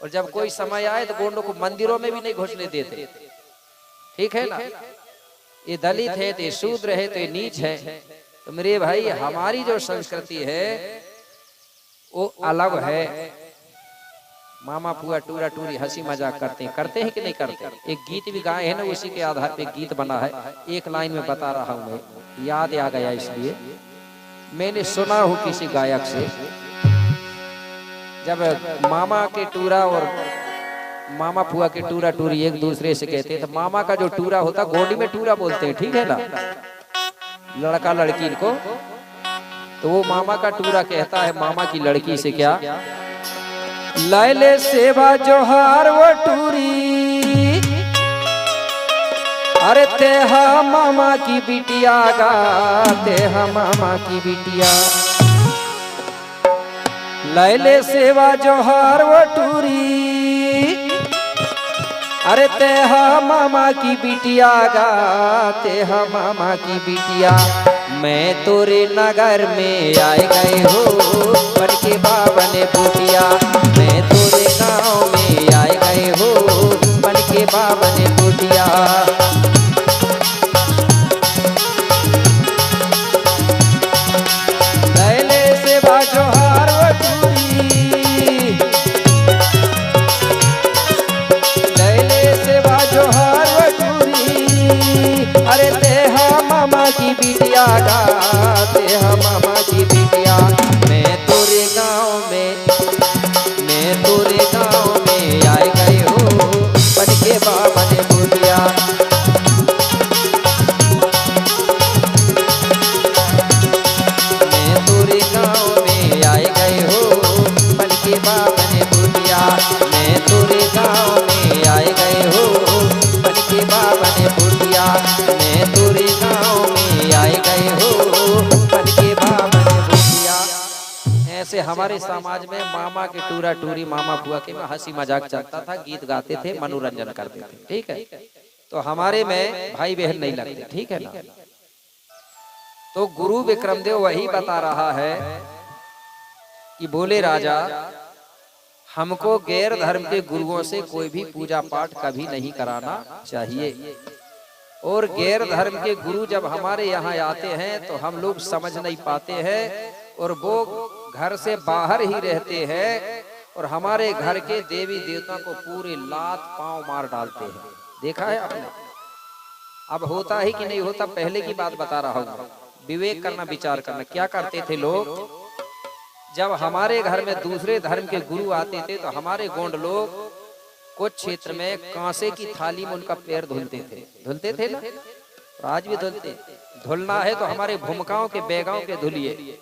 और जब कोई समय आए तो गोंडों को मंदिरों में भी नहीं घुसने देते, ठीक है ना। ये दलित है तो ये शूद्र है तो ये नीच है। तो मेरे भाई हमारी जो संस्कृति है वो अलग है। मामा फुआ टूरा टूरी हंसी मजाक करते हैं कि नहीं करते। एक गीत भी गाए हैं ना, उसी के आधार पे गीत बना है। एक लाइन में बता रहा हूं, मैं याद आ गया इसलिए। मैंने सुना हूं किसी गायक से, जब मामा के टूरा और मामा फुआ के टूरा टूरी एक दूसरे से कहते हैं, तो मामा का जो टूरा होता गोंडी में टूरा बोलते हैं, ठीक है ना, लड़का लड़की को। तो वो मामा का टूरा कहता है मामा की लड़की से, क्या लैले सेवा जोहार वो टूरी, अरे तेहा मामा की बिटिया गा, तेहा मामा की बिटिया। लैले सेवा जोहार वो टूरी, अरे तेहा मामा की बिटिया गा, तेहा मामा की बिटिया। मैं तोरे नगर में आए गए हो बन के बाबन बूटिया, मैं तोरे गांव में आए गए हो बन के बाबन बूटिया। लैले से बाजोहार वो टूरी, लैले से बाजोहार वो टूरी, अरे तेहा मामा की बिटिया गा, तेहा मामा की बिटिया। मैं तोरे गांव में, मैं तोरे गांव में आए गए हो बन के बाबन बूटिया। मैं तोरे गांव में आए गए हो बन के बाबन बूटिया, मैं तोरे गांव में आए गए हो बन के बाबन बूटिया, मैं तोरे गांव में आए गए हो बन के बाबन बूटिया। ऐसे हमारे समाज में मामा के टूरा टूरी मामा फुआ के में हंसी मजाक चलता था, गीत गाते थे, मनोरंजन करते थे, ठीक है। तो हमारे में भाई बहन नहीं लगते, ठीक है ना। तो गुरु विक्रमदेव वही बता रहा है कि बोले राजा, हमको गैर धर्म के गुरुओं से कोई भी पूजा पाठ कभी नहीं कराना चाहिए। और गैर धर्म के गुरु जब हमारे यहाँ आते हैं तो हम लोग समझ नहीं पाते हैं, और वो घर से बाहर ही रहते हैं और हमारे घर के देवी देवता को पूरे लात पांव मार डालते हैं। देखा है आपने? अब होता है कि नहीं होता, पहले की बात बता रहा हूँ। विवेक करना, विचार करना। क्या करते थे लोग, जब हमारे घर में दूसरे धर्म के गुरु आते थे तो हमारे गोंड लोग कुछ क्षेत्र में कांसे की थाली में उनका पैर धुलते थे ना, आज भी धुलते। धुलना है तो हमारे भूमिकाओं के बेगांव के धुलिए।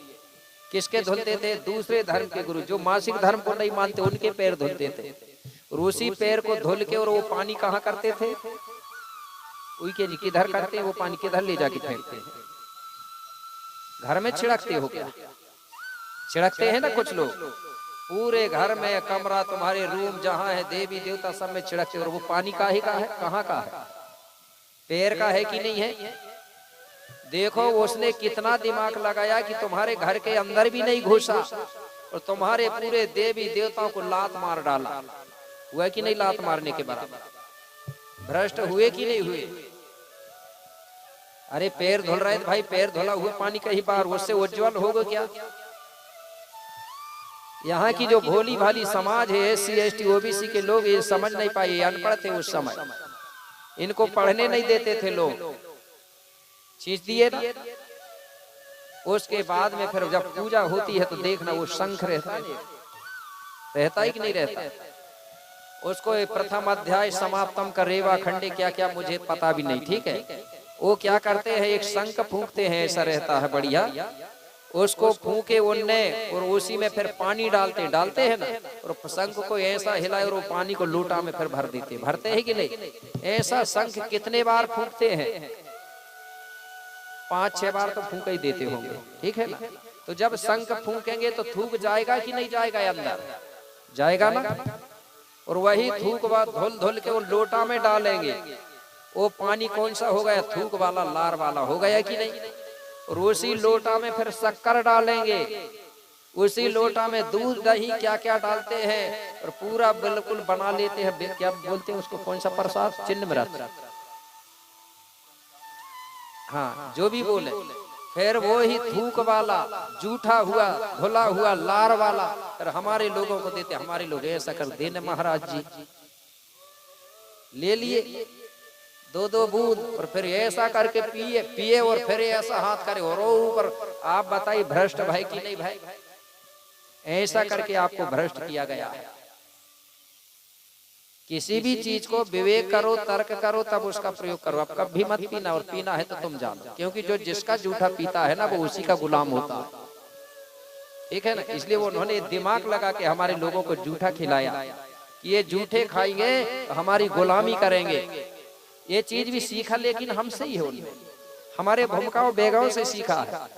किसके धुलते थे? दूसरे धर्म के गुरु, जो मासिक धर्म को नहीं मानते उनके पैर धुलते थे। और उसी पैर को धुल के और वो पानी कहाँ करते थे? उनके किधर करते हैं वो पानी, किधर ले जाके फेंकते हैं? घर में छिड़कते हो क्या? छिड़कते हैं ना कुछ लोग, पूरे घर में कमरा, तुम्हारे रूम जहाँ है, देवी देवता सब में छिड़कते। और वो पानी का ही का है, कहाँ का है? पैर का है कि नहीं है? देखो उसने कितना दिमाग लगाया कि तुम्हारे घर के अंदर भी नहीं घुसा और तुम्हारे पूरे देवी देवताओं को लात मार डाला। हुआ कि नहीं? लात मारने के बराबर भ्रष्ट हुए कि नहीं हुए? अरे पैर धुल रहे थे भाई, पैर धुला हुआ पानी कहीं बाहर, उससे उज्जवल होगा क्या? यहाँ की जो भोली भाली समाज है, SC ST OBC के लोग, ये समझ नहीं पाए, ये अनपढ़ थे उस समय, इनको पढ़ने नहीं देते थे लोग, चीज दिए ना। उसके बाद में फिर जब पूजा होती है तो देखना वो शंख रहता ही कि नहीं रहता? उसको प्रथम अध्याय समाप्तम का रेवा खंडे क्या क्या मुझे पता भी नहीं, ठीक है। वो क्या करते हैं, एक शंख फूंकते हैं, ऐसा रहता है बढ़िया, उसको फूंके उनने और उसी में फिर पानी डालते हैं ना, और शंख को ऐसा हिलाए और वो पानी को लोटा में फिर भरते हैं कि नहीं? ऐसा शंख कितने बार फूंकते हैं? 5-6 बार तो फूंक ही देते होंगे, ठीक है ना। तो जब शंख फूंकेंगे तो थूक जाएगा कि नहीं जाएगा? अंदर जाएगा ना। और वही थूक धुल धुल के वो लोटा में डालेंगे, वो पानी कौन सा हो गया? थूक वाला, लार वाला हो गया कि नहीं? और उसी लोटा में फिर शक्कर डालेंगे, उसी लोटा में दूध दही क्या क्या डालते हैं, और पूरा बिल्कुल बना लेते हैं, क्या बोलते हैं उसको, कौन सा प्रसाद, चिन्ह मृत, हाँ जो भी बोले। फिर वो ही थूक वाला, जूठा हुआ, धुला हुआ, लार वाला फिर हमारे लोगों को देते। हमारे लोग ऐसा कर देने महाराज जी, ले लिए 2-2 बूंद और फिर ऐसा करके पिए पिए और फिर ऐसा हाथ करे और ऊपर। आप बताइए भ्रष्ट भाई कि नहीं भाई? ऐसा करके आपको भ्रष्ट किया गया है। किसी भी चीज को विवेक करो, तर्क करो, तब उसका प्रयोग करो। अब कभी मत पीना, और पीना है तो तुम जानो, क्योंकि जो जिसका जूठा पीता है ना वो उसी का गुलाम होता है, ठीक है ना। इसलिए वो उन्होंने दिमाग लगा के हमारे लोगों को जूठा खिलाया कि ये जूठे खाएंगे तो हमारी गुलामी करेंगे। ये चीज भी सीखा लेकिन हमसे ही हो, हमारे भूमिकाओं बेगाओं से सीखा है।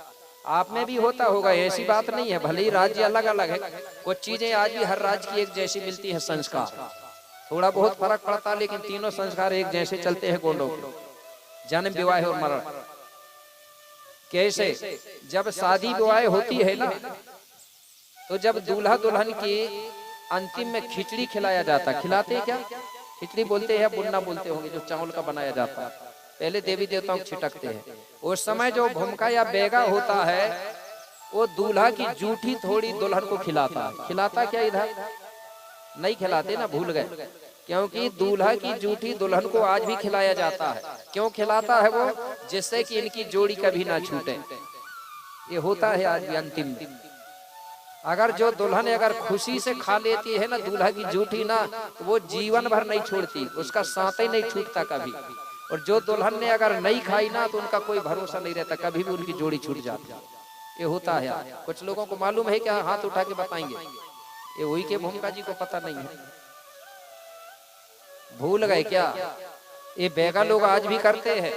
आप में भी होता होगा, ऐसी बात नहीं है। भले ही राज्य अलग अलग है, कुछ चीजें आज भी हर राज्य की एक जैसी मिलती है। संस्कार थोड़ा बहुत फर्क पड़ता है, लेकिन तीनों संस्कार एक जैसे चलते हैं गोंडों के। जन्म, विवाह और मरण। कैसे? जब शादी विवाह होती है ना, तो जब दूल्हा दुल्हन की अंतिम में खिचड़ी खिलाया जाता। खिलाते क्या? खिचड़ी बोलते हैं, बुन्ना बोलते होंगे, जो चावल का बनाया जाता है। पहले देवी देवताओं को छिटकते हैं। उस समय जो भूमिका या बेगा होता है, वो दूल्हा की जूठी थोड़ी दुल्हन को खिलाता है। खिलाता क्या? इधर नहीं खिलाते ना, भूल गए। क्योंकि दूल्हा की जूठी दुल्हन को आज भी खिलाया जाता है। क्यों खिलाता है वो? जिससे कि इनकी जोड़ी कभी ना छूटे। ये होता है आज भी अंतिम में। अगर जो दुल्हन अगर खुशी से खा लेती है ना दूल्हा की जूठी ना, तो वो जीवन भर नहीं छोड़ती, उसका साथ ही नहीं छूटता कभी। और जो दुल्हन ने अगर नहीं खाई ना, तो उनका कोई भरोसा नहीं रहता, कभी भी उनकी जोड़ी छूट जाती है। ये होता है। कुछ लोगों को मालूम है क्या? हाथ उठा के बताएंगे। ये वही के भूमिका जी को पता नहीं है, भूल गए क्या? ये बेगा लोग आज भी करते हैं।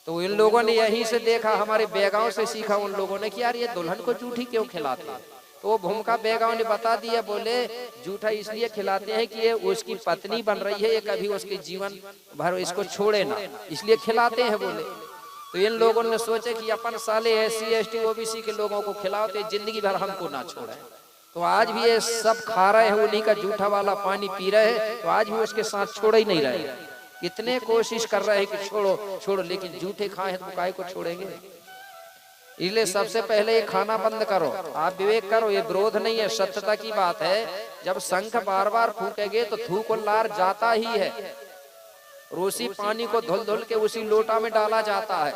तो इन लोगों ने यहीं से देखा, हमारे बेगाओं से सीखा उन लोगों ने कि यार ये दुल्हन को जूठी क्यों खिलाते हैं। तो वो भूमिका बेगाओं ने बता दिया, बोले जूठा इसलिए खिलाते हैं कि ये उसकी पत्नी बन रही है, ये कभी उसके जीवन भर इसको छोड़े ना, इसलिए खिलाते हैं बोले। तो इन लोगों ने सोचे कि अपन साले SC ST OBC के लोगों को खिलाते, जिंदगी भर हमको ना छोड़े। तो आज भी ये सब खा रहे हैं, उन्हीं का जूठा वाला पानी पी रहे हैं, तो आज भी उसके साथ छोड़ ही नहीं रहे। कितने कोशिश कर रहे हैं कि छोड़ो छोड़ो, लेकिन जूठे खाए हैं तो काहे को छोड़ेंगे। इसलिए सबसे पहले ये खाना बंद करो, आप विवेक करो। ये विरोध नहीं है, सत्यता की बात है। जब शंख बार बार फूकेंगे तो थूक और लार जाता ही है, और उसी पानी को धुल धुल के उसी लोटा में डाला जाता है,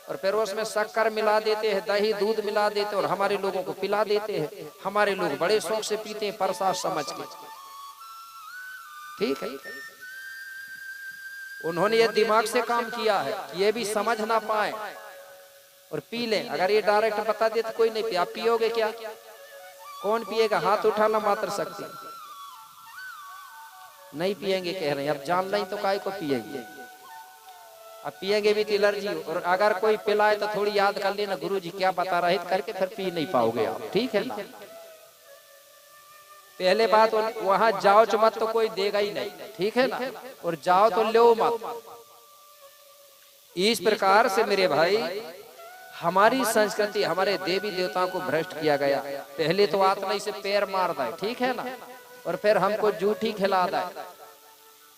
और फिर उसमें शक्कर मिला देते हैं, दही दूध मिला देते हैं, और हमारे लोगों को पिला देते हैं। हमारे लोग बड़े शौक से पीते हैं, प्रसाद समझ के। ठीक है, उन्होंने ये दिमाग से काम किया है कि ये भी समझ ना पाए और पी लें। अगर ये डायरेक्ट बता दे तो कोई नहीं पिया। आप पियोगे क्या? कौन पिएगा? हाथ उठाना मात्र शक्ति। नहीं पिएंगे कह रहे हैं। अब जान लें तो काय को पिएंगे। अब पिएंगे भी तो एलर्जी। और अगर कोई पिलाए तो थोड़ी याद कर लेना, गुरुजी क्या बता रहे करके, फिर पी नहीं पाओगे आप। ठीक है ना? पहले बात, वहां जाओ मत तो कोई देगा ही नहीं। ठीक है ना? और जाओ तो लो मत। इस प्रकार से मेरे भाई हमारी संस्कृति, हमारे देवी देवताओं को भ्रष्ट किया गया। पहले तो आत्मा से पैर मार दे, ठीक है ना, और फिर हमको जूठी खिला दे।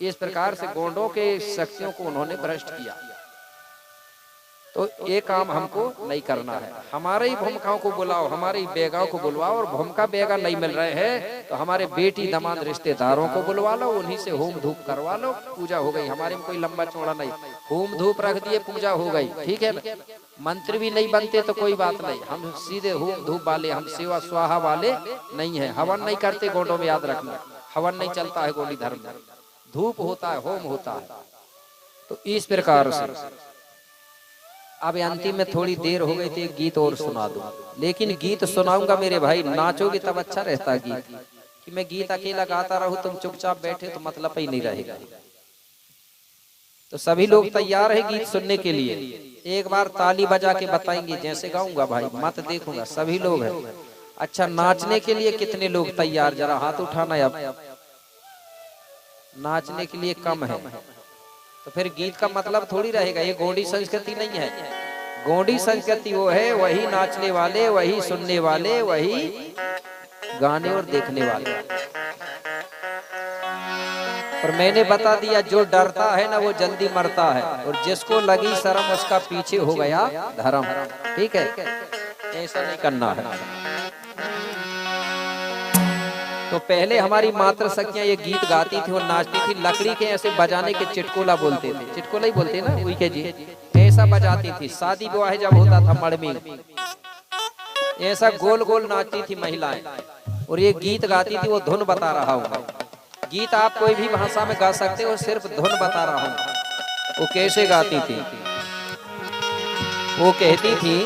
इस प्रकार से गोंडों के शक्तियों को उन्होंने भ्रष्ट किया। तो ये काम हमको नहीं करना है। हमारे ही भूमिकाओं को बुलाओ, हमारे ही बेगाओं को बुलवाओ, और भूमिका बेगा नहीं मिल रहे हैं तो हमारे बेटी दामाद रिश्तेदारों को बुलवा लो, उन्हीं से होम धूप करवा लो, पूजा हो गई। हमारे में कोई लंबा चौड़ा नहीं, होम धूप रख दिए, पूजा हो गई। ठीक है ना? मंत्री भी नहीं बनते तो कोई बात नहीं, हम सीधे होम धूप वाले, हम सेवा स्वाहा वाले नहीं है। हवन नहीं करते गोंडों में, याद रखना। हवन नहीं चलता है गोंडी धर्म में, धूप होता है, होम होता है। तो इस प्रकार से अब अंतिम में थोड़ी देर हो गई थी, एक गीत और सुना दूं। लेकिन गीत सुनाऊंगा मेरे भाई, नाचोगे तब अच्छा रहता गीत। कि मैं गीत अकेला गाता रहूं, तुम चुपचाप बैठे तो मतलब ही नहीं रहेगा। तो सभी लोग तैयार है गीत सुनने के लिए? एक बार ताली बजा के बताएंगे जैसे गाऊंगा भाई, मत देखूंगा। सभी लोग हैं। अच्छा, नाचने के लिए कितने लोग तैयार? जरा हाथ उठाना। अब नाचने के लिए कम है तो फिर गीत का मतलब थोड़ी रहेगा। ये गोंडी संस्कृति नहीं है। गोंडी संस्कृति वो है, वही नाचने वाले, वही सुनने वाले, वही गाने और देखने वाले। और मैंने बता दिया जो डरता है ना वो जल्दी मरता है, और जिसको लगी शर्म उसका पीछे हो गया धर्म। ठीक है, ऐसा नहीं करना है। तो पहले हमारी मातृशक्तियां ये गीत गाती थी और नाचती थी, लकड़ी के ऐसे बजाने के चिटकोला बोलते थे, चिटकोला ही बोलते ना वही के जी, ऐसा बजाती थी। शादी विवाह जब होता था मड़ में ऐसा गोल गोल नाचती थी महिलाएं, और ये गीत गाती थी। वो धुन बता रहा हूँ, गीत आप कोई भी भाषा में गा सकते हो, सिर्फ धुन बता रहा हूँ। वो कैसे गाती थी, वो कहती थी,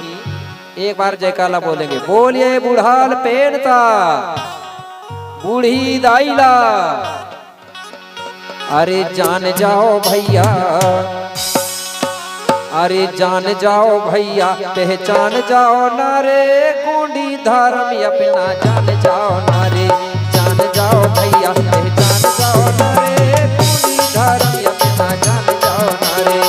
एक बार जयकाला बोलेंगे, बोलिए बुढ़ाल पेनता बूढ़ी दाइला, अरे जान जाओ भैया, अरे जान जाओ भैया, पहचान जाओ नारे, गोंडी धर्म अपना जान जाओ नारे, जान जाओ भैया, पहचान जाओ नारे, गोंडी धर्म अपना जान जाओ नारे।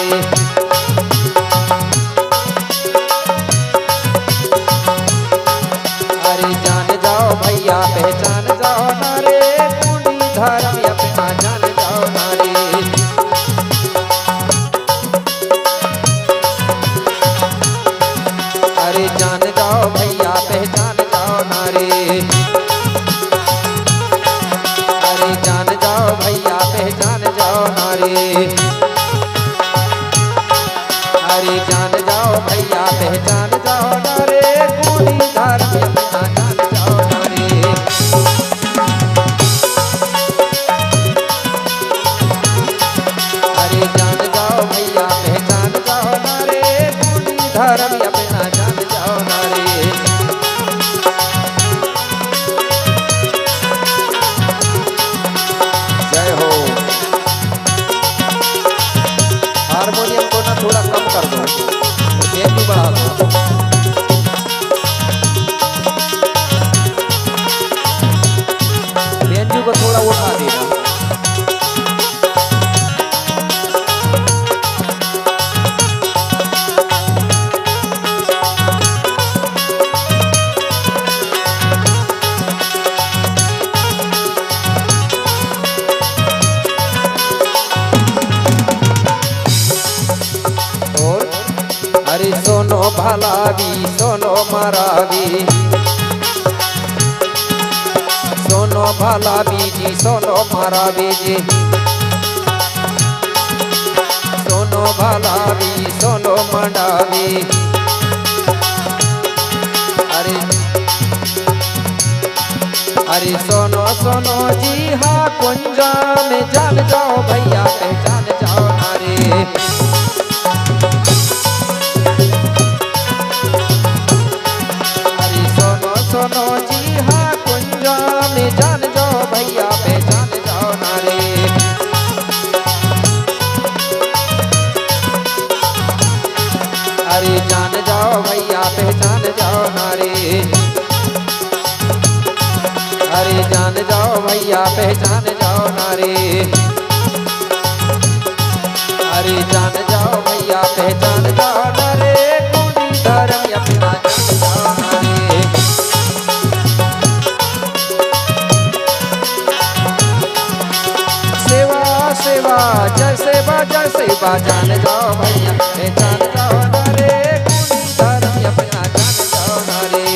अरे जान जाओ भैया, पहचान जाओ नारे, गोंडी धर्म अपना जान जाओ नारे। अरे जान जाओ भैया, पहचान जाओ नारे, अरे जान जाओ भैया, पहचान जाओ नारे, अरे जान जाओ भैया, पहचान जाओ नारे, गोंडी धर्म अपना जान जाओ नारे। अरे जान जाओ भैया, पहचान जाओ नारे, गोंडी धर्म अपना जान जाओ नारे। जय हो। हारमोनियम को ना थोड़ा कम कर दो, बेस भी बढ़ा दो। बेंजू को थोड़ा उठा देना। अरे सोनो भलावी, सोनो मरावी, सोनो भलावी जी, सोनो मरावी जी, सोनो भलावी, सोनो मंडावी। अरे अरे सोनो सोनो जी हाँ कुंजा में जान जाओ भैया, पहचान जाओ नारे। सोनो जी हाँ कुंजा में जान जाओ भैया, पहचान जाओ नारे। अरे जान जाओ भैया, पहचान जाओ नारे, अरे जान जाओ भैया, पहचान जाओ नारे, अरे जान जाओ भैया, पहचान जाओ नारे, गोंडी धर्म अपना जान जाओ नारे। सेवा जय सेवा, जय सेवा, जान जाओ भैया, पहचान जाओ नारे, गोंडी धर्म अपना जान जाओ नारे।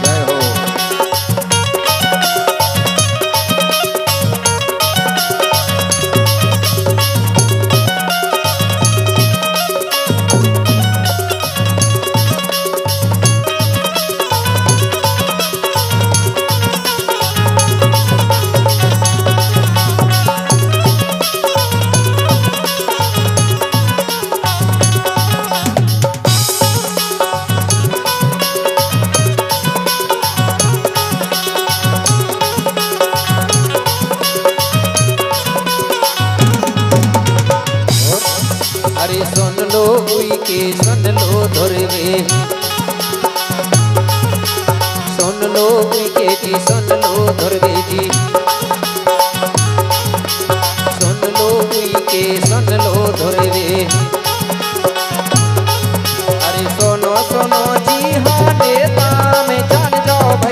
जय हो। अरे सुन लो उई के, सुन लो धुरवे, सुन लो उई के जी, सुन लो धुरवे जी, सुन लो उई के, सुन लो धुरवे। अरे सुनो सुनो जी हाँ नेता में जान जाओ भैया,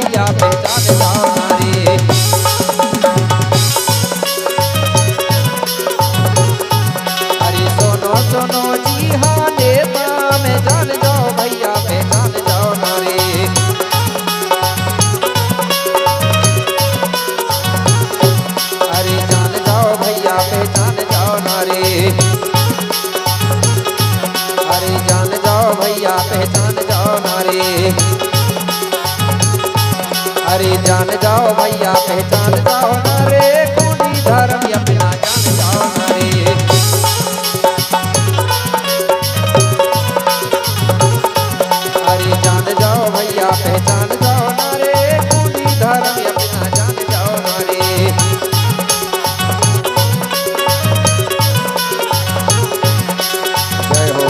जान जाओ भैया पहचान जाओ ना रे, गोंडी धर्म अपना जान जाओ ना रे। अरे जान जाओ भैया पहचान जाओ ना रे, गोंडी धर्म अपना जान जाओ ना रे। जय हो।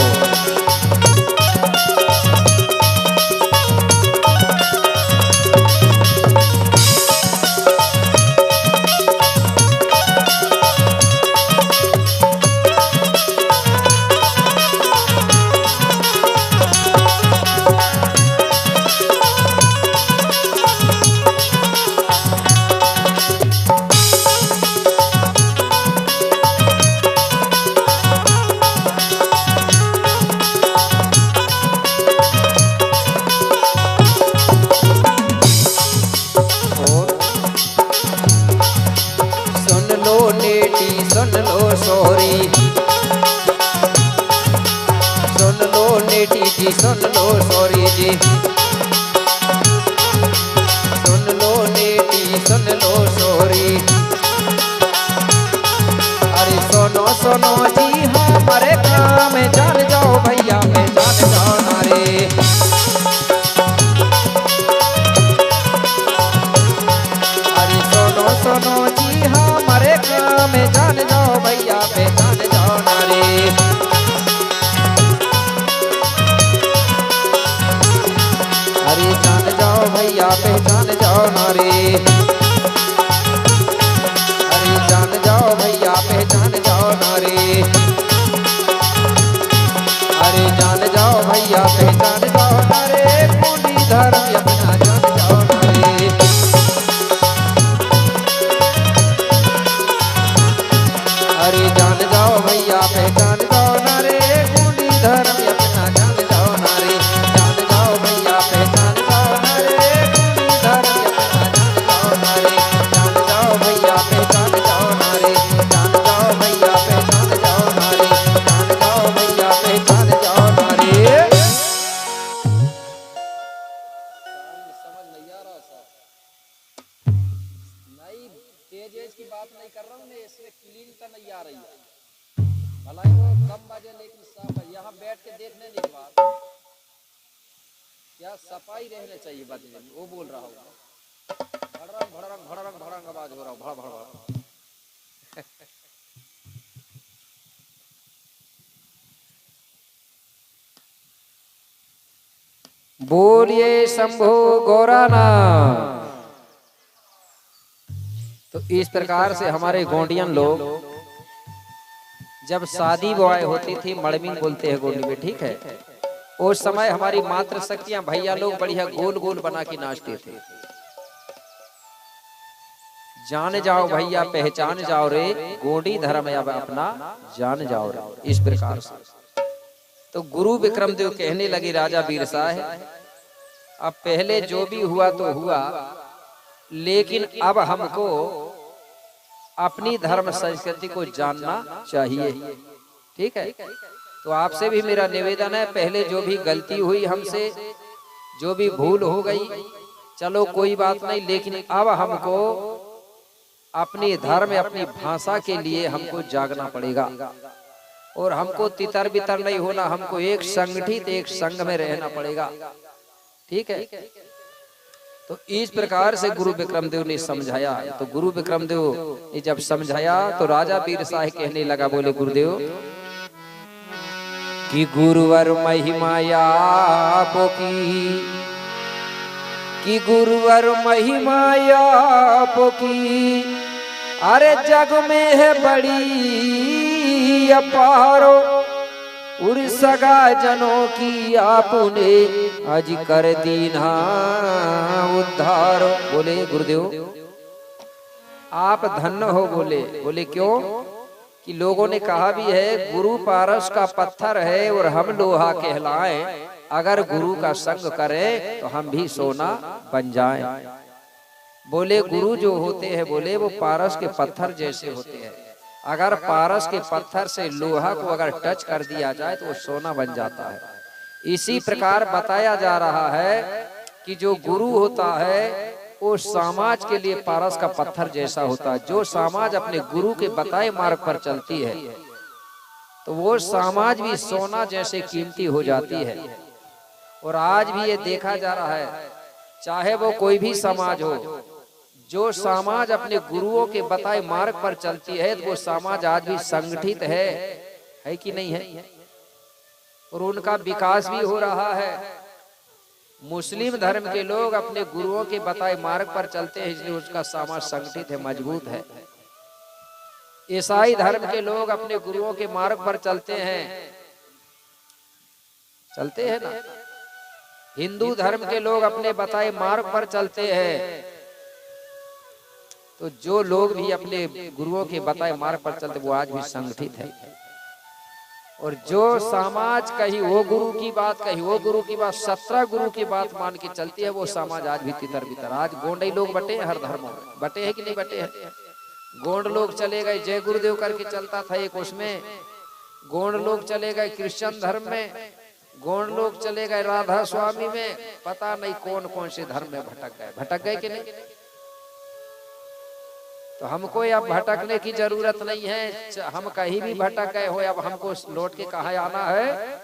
सुन लो सोरी, सुन लो नेटी जी, सुन लो सोरी जी, सुन लो नेटी सुन लो सोरी। अरे सुनो सुनो जी हमारे काम में जान जाओ भैया में जान जाओ ना रे। अरे सुनो सुनो जी हमारे काम में जान जाओ भैया पहचान जाओ ना रे। अरे जान जाओ भैया पहचान जाओ ना रे। अरे जान जाओ भैया पहचान जाओ ना रे। अरे जान जाओ भैया पहचान जाओ ना रे, गोंडी धर्म अपना जान जाओ ना रे। अरे जान जाओ भैया पहचान जाओ ना रे, गोंडी धर्म अपना जान जाओ ना रे। जान जाओ भैया पहचान जाओ ना रे, गोंडी धर्म अपना जान जाओ ना रे। जान जाओ भैया पहचान जाओ ना रे। जान जाओ भैया पहचान जाओ ना रे। जान जाओ भैया पहचान जाओ ना रे। समझ नहीं आ रहा सा, नहीं तेज की बात नहीं कर रहा हूँ मैं, इसमें क्लीन का नहीं आ रही है। भलाई वो कम बजे लेकिन साफ है। यहाँ बैठ के देखने नहीं के बाद क्या सफाई रहने चाहिए बदले में, वो बोल रहा हूँ। भड़रंग भड़रंग भड़रंग भड़रंग आवाज हो रहा हूँ, भड़ भड़ भड़। बोलिए शंभो गौरानाथ। तो इस प्रकार से हमारे गोंडियन लोग जब शादी विवाह होती थी, मड़मिंग बोलते हैं गोंडी में, ठीक है। उस समय हमारी मातृ शक्तियां भैया लोग बढ़िया गोल गोल बना के नाचते थे। जान जाओ भैया पहचान जाओ रे, गोंडी धर्म अब अपना जान जाओ रे, इस प्रकार से। तो गुरु विक्रमदेव कहने लगे राजा बीरसाह, अब पहले जो भी हुआ तो हुआ, लेकिन अब हमको अपनी धर्म संस्कृति को जानना चाहिए, ठीक है। तो आपसे भी मेरा निवेदन है, पहले जो भी गलती हुई हमसे, जो भी भूल हो गई, चलो कोई बात नहीं, लेकिन अब हमको अपने धर्म अपनी भाषा के लिए हमको जागना पड़ेगा। और हमको तितर बितर नहीं होना, हमको एक संगठित एक संघ में रहना पड़ेगा, ठीक है। तो इस प्रकार से गुरु विक्रमदेव ने समझाया। तो गुरु विक्रमदेव ने जब समझाया तो राजा बीरसाह कहने लगा, बोले गुरुदेव कि गुरुवर महिमा आपो की गुरुवर महिमा आपो की, अरे जग में है बड़ी अपारो, उर सगा जनों की आपने आज कर दीना उद्धार। बोले गुरुदेव आप धन्य हो। बोले क्यों? कि लोगों ने कहा भी है गुरु पारस का पत्थर है और हम लोहा कहलाएं, अगर गुरु का संग करें तो हम भी सोना बन जाएं। बोले गुरु जो होते हैं, बोले वो पारस के पत्थर जैसे होते हैं, अगर पारस के पत्थर से लोहा को अगर टच कर दिया जाए तो वो सोना बन जाता है। इसी प्रकार बताया जा रहा है कि जो गुरु होता है वो समाज के लिए पारस का पत्थर जैसा होता है। जो समाज अपने गुरु के बताए मार्ग पर चलती है तो वो समाज भी सोना जैसे कीमती हो जाती है। और आज भी ये देखा जा रहा है, चाहे वो कोई भी समाज हो, जो समाज अपने गुरुओं के बताए मार्ग पर चलती है तो वो समाज आज भी संगठित है कि नहीं है, और उनका विकास भी हो रहा है। मुस्लिम धर्म के लोग अपने गुरुओं के बताए मार्ग पर चलते हैं, इसलिए उसका समाज संगठित है, मजबूत है। ईसाई धर्म के लोग अपने गुरुओं के मार्ग पर चलते हैं ना। हिंदू धर्म के लोग अपने बताए मार्ग पर चलते हैं। तो जो लोग भी अपने गुरुओं के बताए मार्ग पर चलते वो आज भी संगठित है। और जो समाज कहीं वो गुरु की बात, कहीं वो गुरु की बात, 17 गुरु की बात मान के चलती है, वो समाज आज भी तितर बितर। आज गोंडई लोग बटे हैं, हर धर्मों में बटे हैं कि नहीं बटे हैं। गोंड लोग चले गए जय गुरुदेव करके चलता था एक, उसमें गोंड लोग चले गए क्रिश्चियन धर्म में, गोंड लोग चले गए राधा स्वामी में, पता नहीं कौन कौन से धर्म में भटक गए कि नहीं। तो हमको अब भटकने की जरूरत नहीं है, हम कहीं भी भटक गए हो, अब हमको लौट के कहाँ आना है,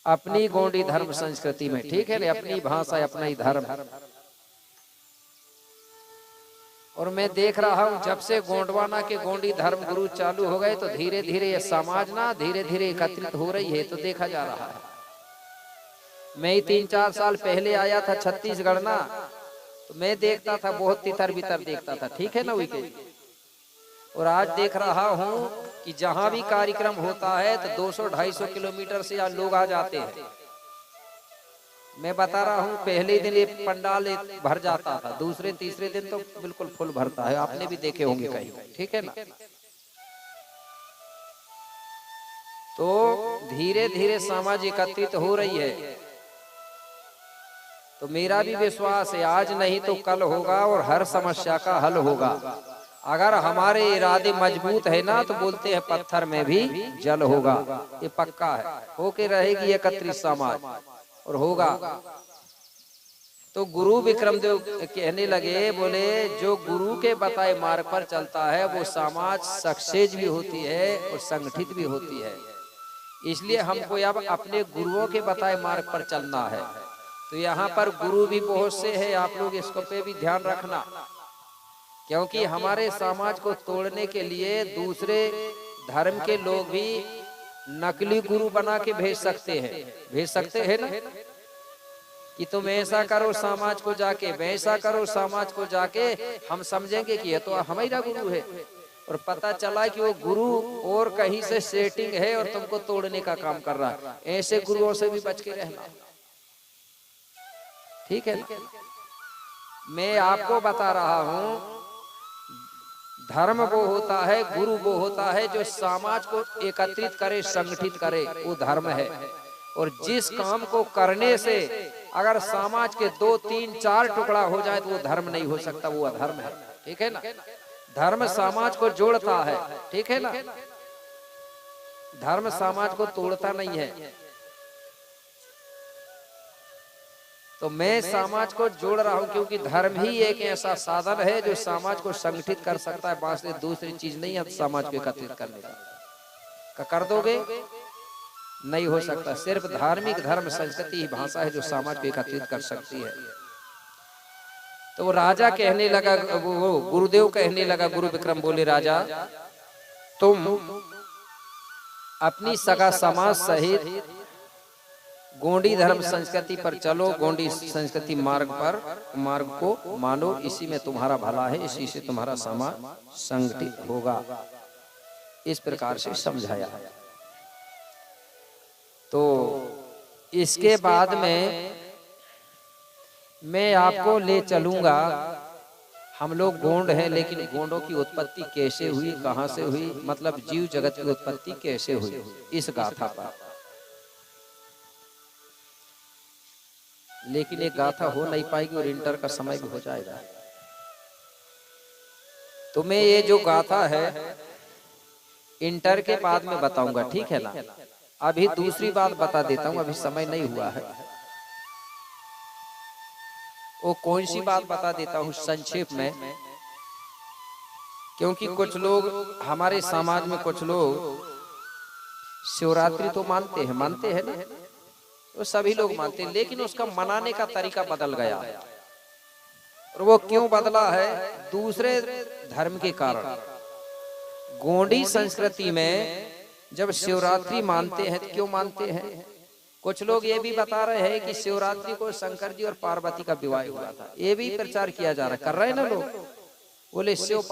अपनी गोंडी धर्म संस्कृति में, ठीक है ना, अपनी भाषा अपना ही धर्म। और मैं देख रहा हूं जब से गोंडवाना के गोंडी धर्म गुरु चालू हो गए तो धीरे धीरे ये समाज ना धीरे धीरे एकत्रित हो रही है, तो देखा जा रहा है। मैं 3-4 साल पहले आया था छत्तीसगढ़ ना, तो मैं देखता था बहुत तितर बितर देखता था, ठीक है ना वी के। और आज देख रहा हूं कि जहां भी कार्यक्रम होता है तो 200-250 किलोमीटर से यहाँ लोग आ जाते हैं। मैं बता रहा हूं पहले दिन ये पंडाल भर जाता था, दूसरे तीसरे दिन तो बिल्कुल फुल भरता है, आपने भी देखे होंगे कहीं, ठीक है ना। तो धीरे धीरे समाज एकत्रित हो रही है। तो मेरा भी विश्वास है आज नहीं तो कल होगा और हर समस्या का हल होगा। अगर हमारे इरादे मजबूत है ना तो बोलते हैं पत्थर में भी जल होगा, ये पक्का है। होके रहेगी एकत्रित समाज और होगा। तो गुरु विक्रमदेव कहने लगे, बोले जो गुरु के बताए मार्ग पर चलता है वो समाज सक्सेस भी होती है और संगठित भी होती है। इसलिए हमको अब अपने गुरुओं के बताए मार्ग पर चलना है। तो यहाँ पर गुरु भी बहुत से हैं, आप लोग इसको पे भी ध्यान रखना, क्योंकि हमारे समाज को तोड़ने के लिए दूसरे धर्म के लोग भी नकली गुरु बना के भेज सकते हैं ना, कि तुम ऐसा करो समाज को जाके, वैसा करो समाज को जाके, हम समझेंगे कि ये तो हमारा गुरु है। और पता चला कि वो गुरु और कहीं से सेटिंग है और तुमको तोड़ने का काम कर रहा है। ऐसे गुरुओं से भी बच के रहना, ठीक है ना। मैं आपको बता रहा हूं, धर्म वो होता है, गुरु वो होता है जो समाज को एकत्रित करे, संगठित करे, वो धर्म है। और जिस काम को करने से अगर समाज के 2, 3, 4 टुकड़ा हो जाए तो वो धर्म नहीं हो सकता, वो अधर्म है, ठीक है ना। धर्म समाज को जोड़ता है, ठीक है ना, धर्म समाज को तोड़ता नहीं है। तो मैं समाज को जोड़ रहा हूं क्योंकि धर्म ही एक ऐसा साधन है जो समाज को संगठित कर सकता है। बात से दूसरी चीज नहीं है समाज को एकत्रित करने का। कर दोगे नहीं हो सकता। सिर्फ धार्मिक धर्म संस्कृति ही भाषा है जो समाज को एकत्रित कर सकती है। तो वो राजा कहने लगा, वो गुरुदेव कहने लगा, गुरु विक्रम बोले, राजा तुम अपनी सगा समाज सहित गोंडी धर्म संस्कृति पर चलो, गोंडी संस्कृति मार्ग को मानो, इसी में तुम्हारा भला है, इसी से तुम्हारा समाज संगठित होगा। इस प्रकार से समझाया। तो इसके बाद में मैं आपको ले चलूंगा, हम लोग गोंड हैं लेकिन गोंडों की उत्पत्ति कैसे हुई, कहां से हुई, मतलब जीव जगत की उत्पत्ति कैसे हुई, इस गाथा पर। लेकिन एक गाथा हो नहीं पाएगी और इंटर का समय भी हो जाएगा। तो मैं ये जो गाथा है इंटर के बाद में बताऊंगा, ठीक है ना। अभी दूसरी बात बता देता हूं, अभी समय नहीं हुआ है। वो कौन सी बात बता देता हूँ संक्षेप में, क्योंकि कुछ लोग हमारे समाज में कुछ लोग शिवरात्रि तो मानते हैं ना, वो सभी लोग मानते हैं, लेकिन उसका मनाने का तरीका बदल गया। और वो क्यों बदला है? दूसरे धर्म के कारण। गोंडी संस्कृति में जब शिवरात्रि मानते हैं तो क्यों मानते हैं? कुछ लोग ये भी बता रहे हैं कि शिवरात्रि को शंकर जी और पार्वती का विवाह हुआ था, ये भी प्रचार किया जा रहा है, कर रहे हैं ना लोग। बोले शिव